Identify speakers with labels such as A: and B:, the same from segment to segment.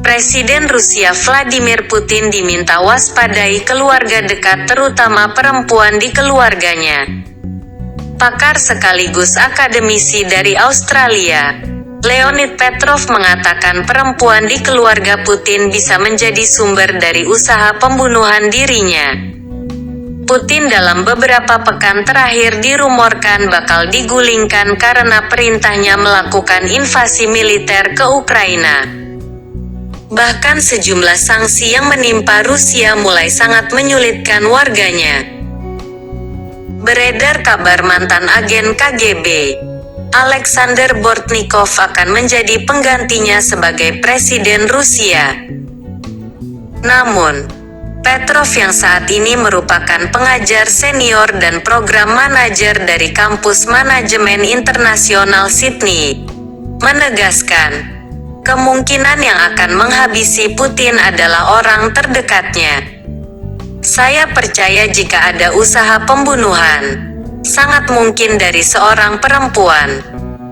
A: Presiden Rusia Vladimir Putin diminta waspadai keluarga dekat terutama perempuan di keluarganya. Pakar sekaligus akademisi dari Australia, Leonid Petrov mengatakan perempuan di keluarga Putin bisa menjadi sumber dari usaha pembunuhan dirinya. Putin dalam beberapa pekan terakhir dirumorkan bakal digulingkan karena perintahnya melakukan invasi militer ke Ukraina. Bahkan sejumlah sanksi yang menimpa Rusia mulai sangat menyulitkan warganya. Beredar kabar mantan agen KGB, Alexander Bortnikov akan menjadi penggantinya sebagai presiden Rusia. Namun, Petrov yang saat ini merupakan pengajar senior dan program manajer dari kampus manajemen internasional Sydney, menegaskan, kemungkinan yang akan menghabisi Putin adalah orang terdekatnya. Saya percaya jika ada usaha pembunuhan, sangat mungkin dari seorang perempuan,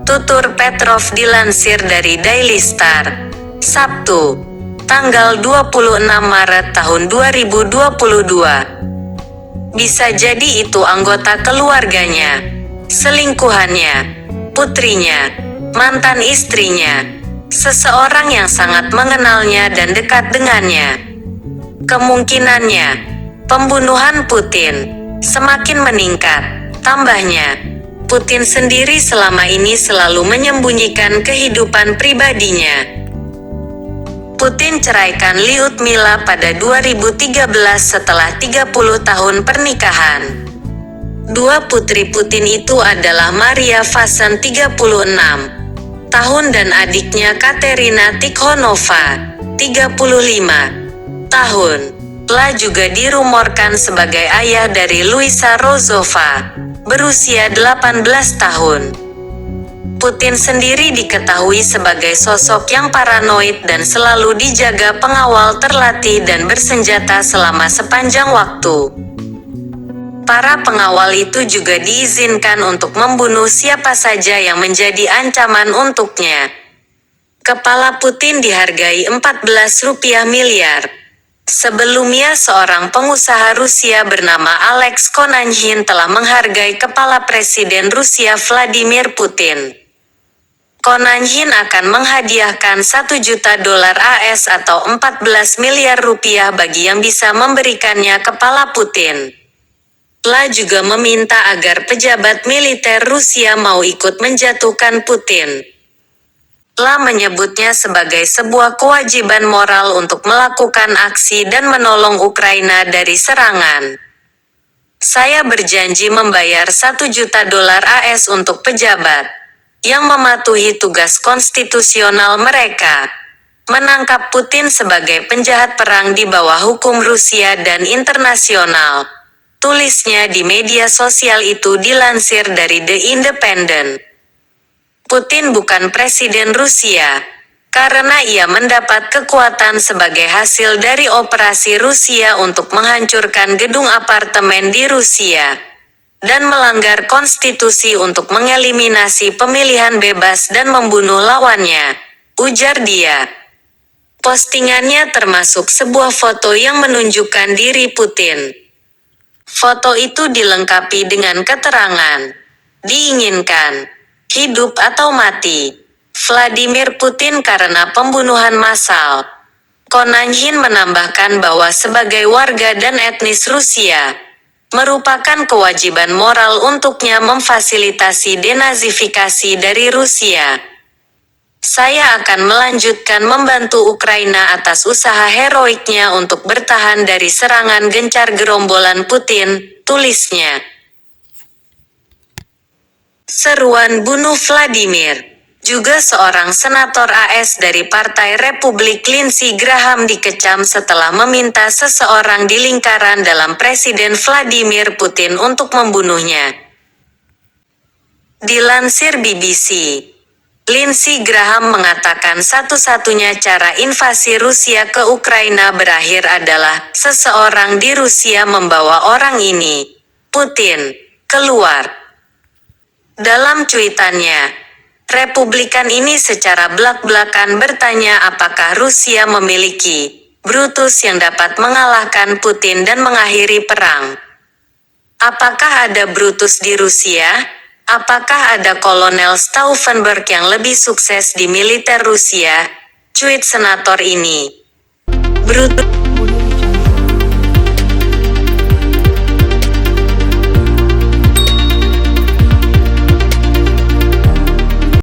A: tutur Petrov dilansir dari Daily Star, Sabtu, tanggal 26 Maret tahun 2022. Bisa jadi itu anggota keluarganya, selingkuhannya, putrinya, mantan istrinya, seseorang yang sangat mengenalnya dan dekat dengannya. Kemungkinannya, pembunuhan Putin semakin meningkat. Tambahnya, Putin sendiri selama ini selalu menyembunyikan kehidupan pribadinya. Putin ceraikan Lyudmila pada 2013 setelah 30 tahun pernikahan. Dua putri Putin itu adalah Maria Fasan 36 tahun dan adiknya Katerina Tikhonova, 35 tahun. La juga dirumorkan sebagai ayah dari Luisa Rozova, berusia 18 tahun. Putin sendiri diketahui sebagai sosok yang paranoid dan selalu dijaga pengawal terlatih dan bersenjata selama sepanjang waktu. Para pengawal itu juga diizinkan untuk membunuh siapa saja yang menjadi ancaman untuknya. Kepala Putin dihargai 14 rupiah miliar. Sebelumnya seorang pengusaha Rusia bernama Alex Konanyin telah menghargai kepala Presiden Rusia Vladimir Putin. Konanyin akan menghadiahkan $1 juta AS atau 14 miliar rupiah bagi yang bisa memberikannya kepala Putin. La juga meminta agar pejabat militer Rusia mau ikut menjatuhkan Putin. La menyebutnya sebagai sebuah kewajiban moral untuk melakukan aksi dan menolong Ukraina dari serangan. Saya berjanji membayar $1 juta AS untuk pejabat yang mematuhi tugas konstitusional mereka. Menangkap Putin sebagai penjahat perang di bawah hukum Rusia dan internasional. Tulisnya di media sosial itu dilansir dari The Independent. Putin bukan presiden Rusia, karena ia mendapat kekuatan sebagai hasil dari operasi Rusia untuk menghancurkan gedung apartemen di Rusia, dan melanggar konstitusi untuk mengeliminasi pemilihan bebas dan membunuh lawannya, ujar dia. Postingannya termasuk sebuah foto yang menunjukkan diri Putin. Foto itu dilengkapi dengan keterangan, diinginkan, hidup atau mati, Vladimir Putin karena pembunuhan massal. Konanyin menambahkan bahwa sebagai warga dan etnis Rusia, merupakan kewajiban moral untuknya memfasilitasi denazifikasi dari Rusia. Saya akan melanjutkan membantu Ukraina atas usaha heroiknya untuk bertahan dari serangan gencar gerombolan Putin, tulisnya. Seruan bunuh Vladimir. Juga seorang senator AS dari Partai Republik Lindsey Graham dikecam setelah meminta seseorang di lingkaran dalam Presiden Vladimir Putin untuk membunuhnya. Dilansir BBC, Lindsey Graham mengatakan satu-satunya cara invasi Rusia ke Ukraina berakhir adalah seseorang di Rusia membawa orang ini, Putin, keluar. Dalam cuitannya, Republikan ini secara belak-belakan bertanya apakah Rusia memiliki Brutus yang dapat mengalahkan Putin dan mengakhiri perang. Apakah ada Brutus di Rusia? Apakah ada Kolonel Stauffenberg yang lebih sukses di militer Rusia? Cuit senator ini. Brutus